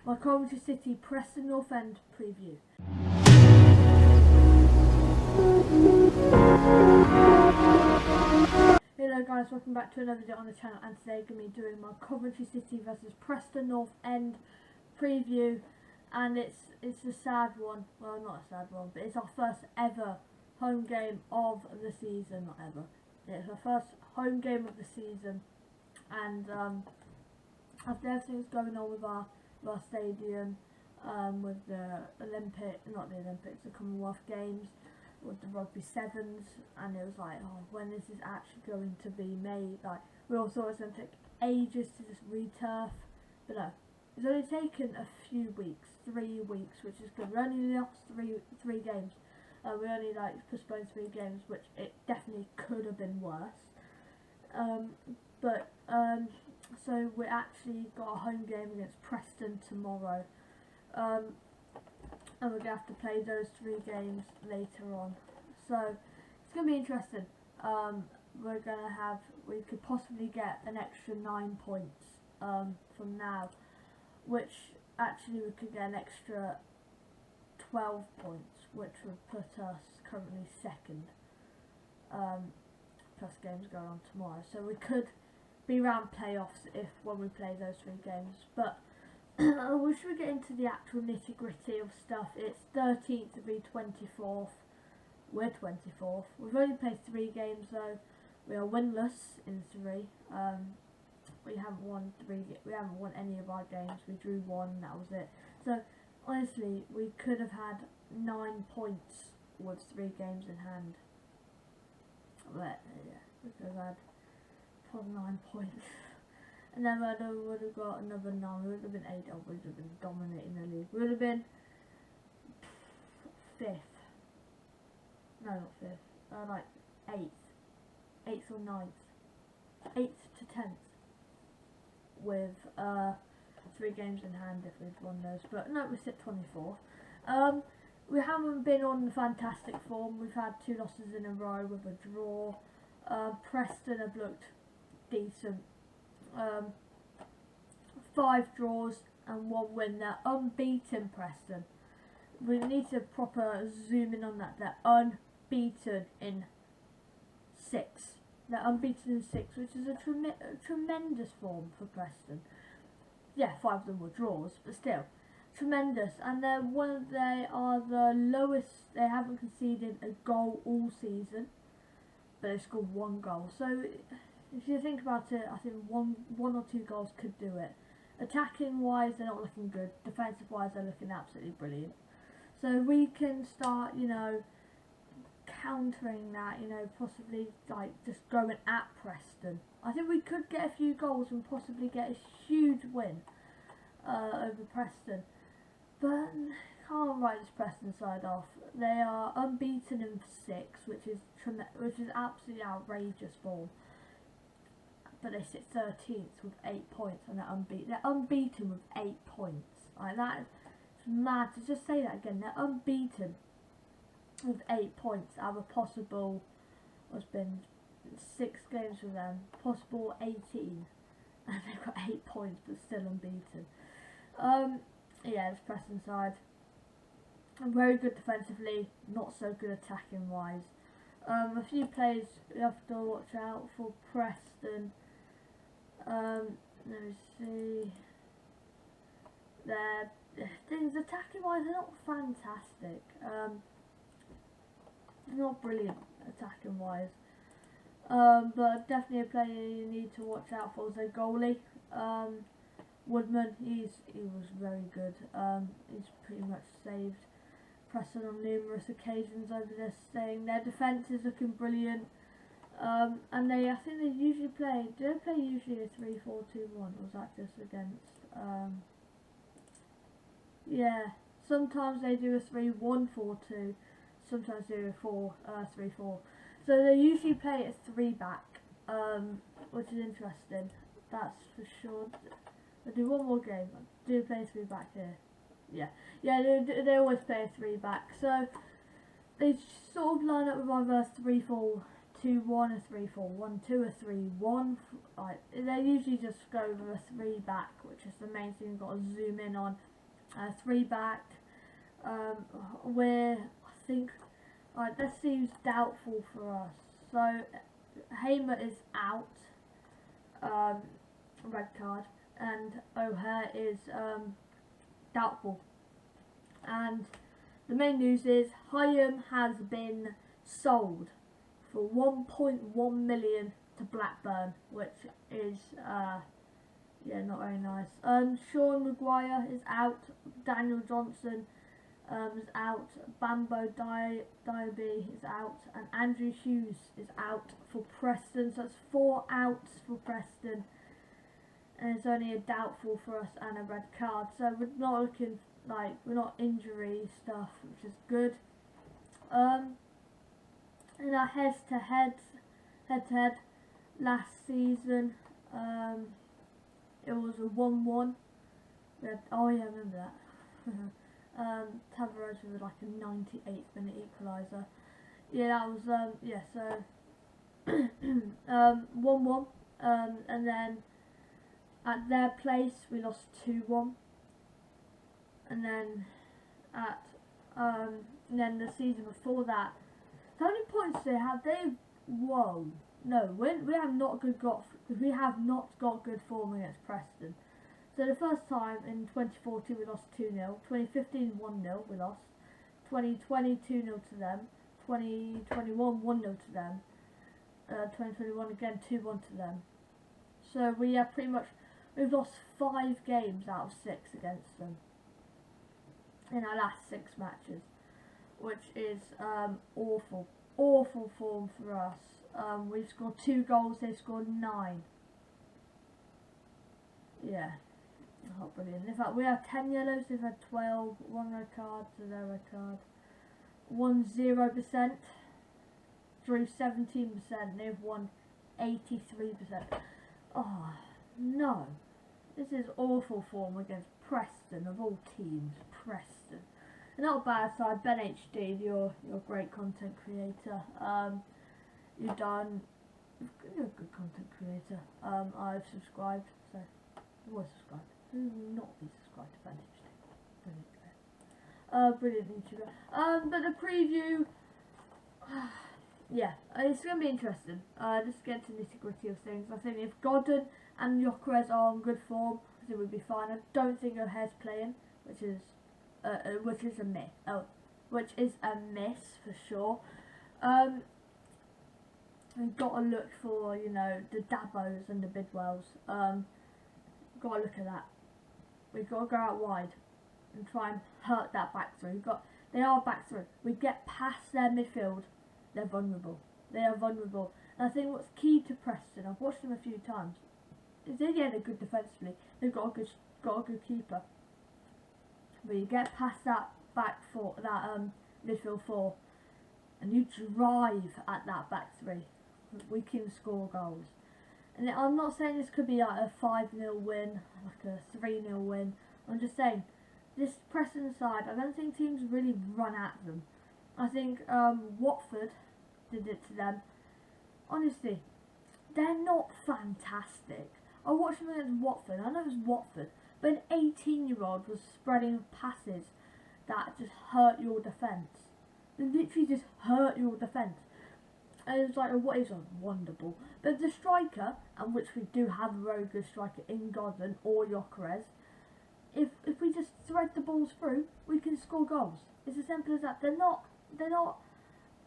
my Coventry City Preston North End preview. Hello guys, welcome back to another video on the channel, and today I'm going to be doing my Coventry City versus Preston North End preview, and it's a sad one. Well, not a sad one, but it's our first ever home game of the season. Not ever. It's our first home game of the season, and after everything's going on with our stadium, with the the Commonwealth Games, with the rugby sevens, and it was like, oh, when is this actually going to be made? Like, we all thought it was going to take ages to just returf, but no, it's only taken a few weeks, 3 weeks, which is good. We only lost three games. We only postponed 3 games, which it definitely could have been worse. So we actually got a home game against Preston tomorrow. And we're going to have to play those 3 games later on. So it's going to be interesting. We could possibly get an extra 9 points from now, which actually we could get an extra 12 points, which would put us currently second. Plus games going on tomorrow, so we could be around playoffs when we play those 3 games. But we should get into the actual nitty gritty of stuff. It's 13th to be 24th. We're 24th. We've only played 3 games though. We are winless in 3. We haven't won any of our games. We drew 1. That was it. So honestly, we could have had 9 points with 3 games in hand. But yeah, we could have had 9 points. And then we would have got another 9. We would have been 8. We would have been dominating the league. We would have been 5th. No, not 5th. Like 8th. 8th or 9th. 8th to 10th. With 3 games in hand if we'd won those. But no, we sit 24th. We haven't been on fantastic form. We've had 2 losses in a row with a draw. Preston have looked decent. 5 draws and 1 win. They're unbeaten, Preston. We need to proper zoom in on that. They're unbeaten in 6. They're unbeaten in 6, which is a tremendous form for Preston. Yeah, 5 of them were draws, but still tremendous. And they are the lowest. They haven't conceded a goal all season, but they scored 1 goal. So if you think about it, I think one or 2 goals could do it. Attacking wise, they're not looking good. Defensive wise, they're looking absolutely brilliant. So we can start, countering that, possibly just going at Preston. I think we could get a few goals and possibly get a huge win over Preston. But can't write this Preston side off. They are unbeaten in 6, which is absolutely outrageous form. But they sit 13th with 8 points, and they're unbeaten. They're unbeaten with 8 points. Like, that is mad to just say that again. They're unbeaten with 8 points out of a possible, what's been 6 games for them, possible 18, and they've got 8 points but still unbeaten. Yeah, it's Preston side. Very good defensively, not so good attacking wise. A few players you have to watch out for Preston. Let me see. Their things attacking wise are not fantastic. Not brilliant attacking wise. But definitely a player you need to watch out for is a goalie. Woodman, he was very good. He's pretty much saved Preston on numerous occasions over this thing. Their defence is looking brilliant. And I think they usually play, do they play usually a 3-4-2-1, or was that just against, yeah, sometimes they do a 3-1-4-2, sometimes they do a 4-3-4, so they usually play a 3-back, which is interesting, that's for sure. I'll do one more game. Do they play 3-back here? Yeah, they always play a 3-back, so they sort of line up with either 3-4-2-1, a 3-4-1-2, a 3-1. Like, they usually just go with a 3-back, which is the main thing you've got to zoom in on. 3 back. I think, this seems doubtful for us. So Hamer is out, red card, and O'Hare is doubtful. And the main news is Hyam has been sold for 1.1 million to Blackburn, which is yeah, not very nice. Sean Maguire is out, Daniel Johnson is out, Bambo Diaby is out, and Andrew Hughes is out for Preston. So that's 4 outs for Preston, and it's only a doubtful for us and a red card. So we're not looking like, we're not injury stuff, which is good. In our head-to-head last season, it was a 1-1. Oh yeah, I remember that. Tavares with like a 98th minute equaliser. Yeah, that was yeah. So 1-1. And then at their place we lost 2-1. And then then the season before that, how many points they have? Whoa. No, we have not got good form against Preston. So the first time in 2014 we lost 2-0, 2015 1-0 we lost, 2020 2-0 to them, 2021 1-0 to them, 2021 again 2-1 to them. So we've lost 5 games out of 6 against them in our last 6 matches, which is awful form for us. We've scored 2 goals, they scored 9. Yeah, not brilliant. In fact, we have 10 yellows, they've had 12, 1 red card to their red card. 1 0%, drew 17%, they've won 83%. Oh, no. This is awful form against Preston, of all teams. Preston. Not a bad side. Ben HD, you're a great content creator. You're a good content creator. I've subscribed, so you was subscribed. Who will not be subscribed to Ben HD? Brilliant YouTuber. But the preview, yeah, it's going to be interesting. Just get to the nitty gritty of things. I think if Godden and Gyökeres are on good form, I think we'll be fine. I don't think O'Hare's playing, which is a miss. Which is a miss for sure. We've got to look for, the Dabos and the Bidwells. Got to look at that. We've got to go out wide and try and hurt that back three. They are back three. We get past their midfield, they're vulnerable. They are vulnerable. And I think what's key to Preston, I've watched them a few times, is they're good defensively. They've got a good keeper. But you get past that midfield 4, and you drive at that back 3, we can score goals. And I'm not saying this could be like a 5-0 win, like a 3-0 win. I'm just saying, this Preston side, I don't think teams really run at them. I think Watford did it to them. Honestly, they're not fantastic. I watched them against Watford. I know it was Watford, but an 18-year-old was spreading passes that just hurt your defence. They literally just hurt your defence. And it was like, what is a wonderful. But the striker, and which we do have a very good striker in Godden or Gyökeres, if we just thread the balls through, we can score goals. It's as simple as that. They're not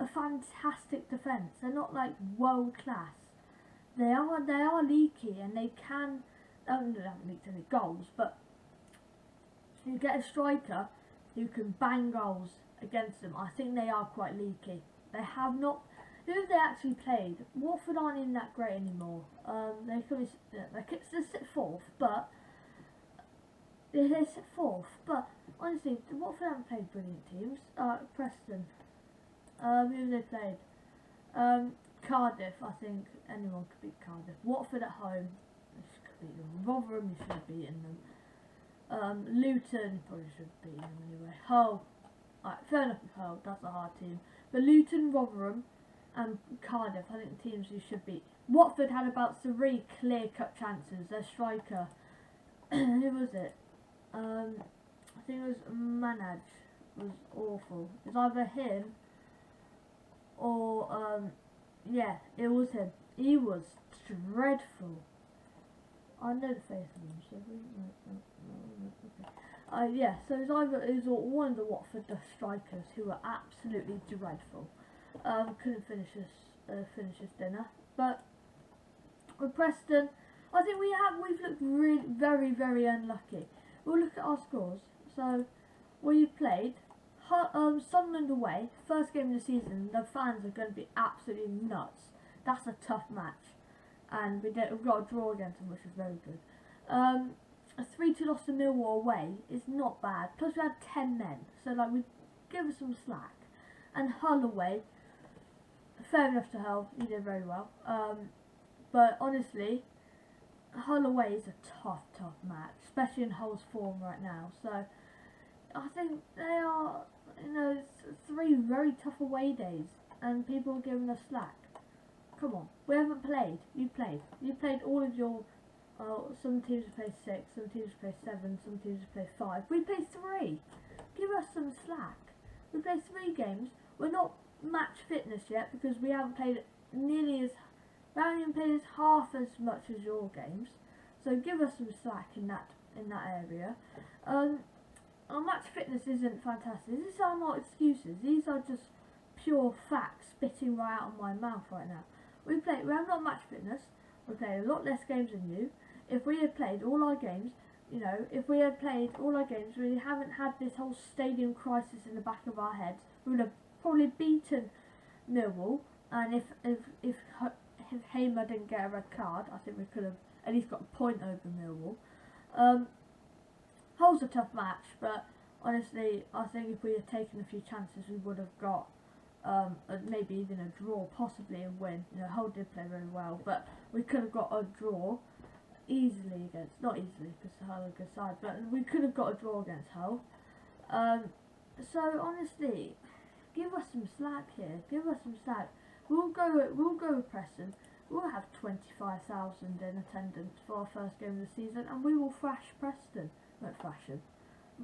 a fantastic defence. They're not like world class. They are leaky, and they can. They haven't leaked any goals, but you get a striker who can bang goals against them. I think they are quite leaky. They have not. Who have they actually played? Watford aren't even that great anymore. They sit 4th, but they sit 4th. But honestly, Watford haven't played brilliant teams. Preston. Who have they played? Cardiff. I think anyone could beat Cardiff. Watford at home. This could beat them. Rotherham, you should have beaten them. Luton probably should have beaten them anyway. Hull. Alright, fair enough with Hull. That's a hard team. But Luton, Rotherham, and Cardiff, I think the teams you should beat. Watford had about 3 clear-cut chances. Their striker, who was it? I think it was Manaj was awful. It's either him or yeah, it was him. He was dreadful. I know the face of him, so okay. Yeah, so it was one of the Watford strikers who were absolutely dreadful. Couldn't finish his dinner, but with Preston, I think we've looked really very, very unlucky. We'll look at our scores. So we played Sunderland away, first game of the season. The fans are going to be absolutely nuts. That's a tough match, and we've got a draw against them, which is very good. A 3-2 loss to Millwall away is not bad. Plus we had 10 men, so like we give us some slack. And Hull away, fair enough to Hull, he did very well. But honestly, Hull away is a tough match, especially in Hull's form right now. So I think they are, it's 3 very tough away days, and people are giving us slack. Come on, we haven't played. You played all of your. Some teams have played 6, some teams have played 7, some teams have played 5. We played 3. Give us some slack. We played 3 games. We're not match fitness yet because we haven't played we haven't even played half as much as your games. So give us some slack in that area. Our match fitness isn't fantastic. These are not excuses. These are just pure facts spitting right out of my mouth right now. We have not match fitness. We played a lot less games than you. If we had played all our games, we haven't had this whole stadium crisis in the back of our heads. We would have probably beaten Millwall, and if Hamer didn't get a red card, I think we could have at least got a point over Millwall. Hull's a tough match, but honestly, I think if we had taken a few chances, we would have got maybe even a draw, possibly a win. Hull did play very well, but we could have got a draw easily not easily because Hull are a good side, but we could have got a draw against Hull. So honestly, give us some slack here. Give us some slack. We'll go with Preston. We'll have 25,000 in attendance for our first game of the season, and we will thrash Preston. Not thrash them.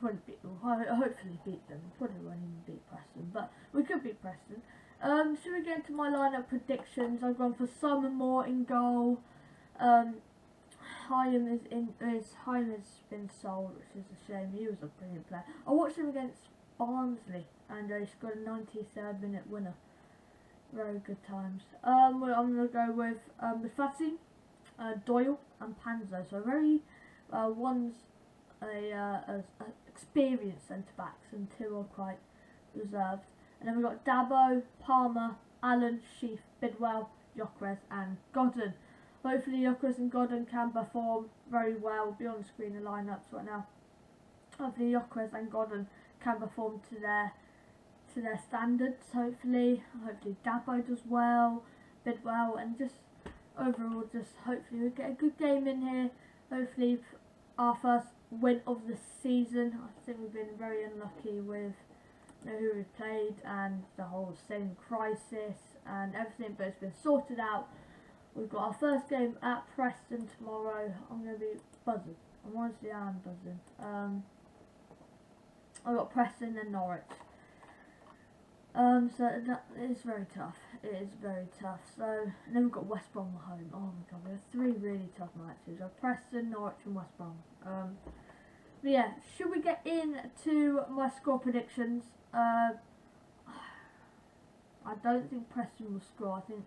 Hopefully beat them. Probably won't even beat Preston, but we could beat Preston. Should we get into my lineup predictions? I've gone for Simon Moore in goal. Hyam has been sold, which is a shame. He was a brilliant player. I watched him against Barnsley, and he scored a 93rd minute winner. Very good times. I'm going to go with Mufasi, Doyle, and Panzo. So very one's a experienced centre backs, and 2 are quite reserved. And then we've got Dabo, Palmer, Allen, Sheaf, Bidwell, Gyökeres, and Godden. Hopefully Gyökeres and Godden can perform very well. Be on the screen the lineups right now. Hopefully Gyökeres and Godden can perform to their standards. Hopefully Dabo does well, Bidwell, and just overall, hopefully we get a good game in here. Hopefully our first win of the season. I think we've been very unlucky with who we've played and the whole stadium crisis and everything, but it's been sorted out. We've got our first game at Preston tomorrow. I'm going to be buzzing. I am buzzing. I've got Preston and Norwich. So that is very tough. It is very tough. So, and then we've got West Brom at home. Oh my god, we have 3 really tough matches. We have Preston, Norwich and West Brom. But yeah, should we get into my score predictions? I don't think Preston will score. I think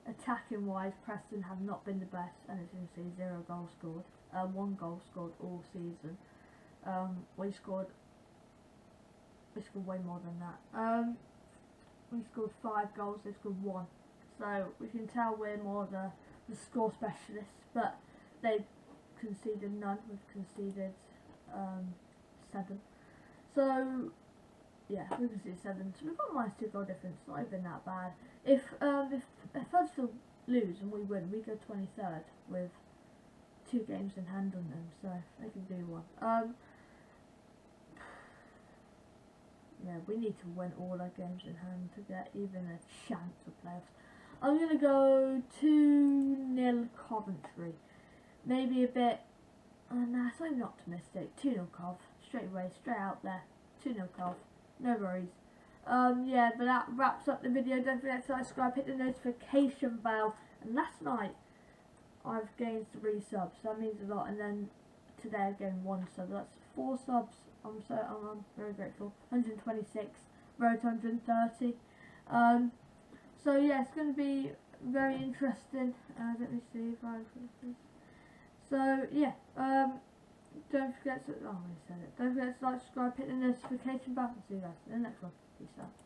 attacking wise, Preston have not been the best, and as you can see, 0 goals scored. 1 goal scored all season. We scored way more than that. We scored 5 goals, they scored 1. So we can tell we're more the score specialists, but they've conceded none. We've conceded 7. So yeah, we conceded 7. So we've got a -2 goal difference. Not even that bad. If Huddersfield lose and we win, we go 23rd with 2 games in hand on them. So they can do 1. Yeah, we need to win all our games in hand to get even a chance of playoffs. I'm going to go 2-0 Coventry. Maybe a bit... no, it's not even optimistic. 2-0 Cov. straight away, straight out there. 2-0 Cov. No worries. Yeah, but that wraps up the video. Don't forget to subscribe, hit the notification bell. And last night I've gained 3 subs. That means a lot. And then today I've gained 1 sub. That's 4 subs. I'm very grateful. 126. Road to 130. So yeah, it's going to be very interesting. Let me see if I. So yeah. Don't forget to. Oh, I said it. Don't forget to like, subscribe, hit the notification bell. See you guys in the next one. Peace out.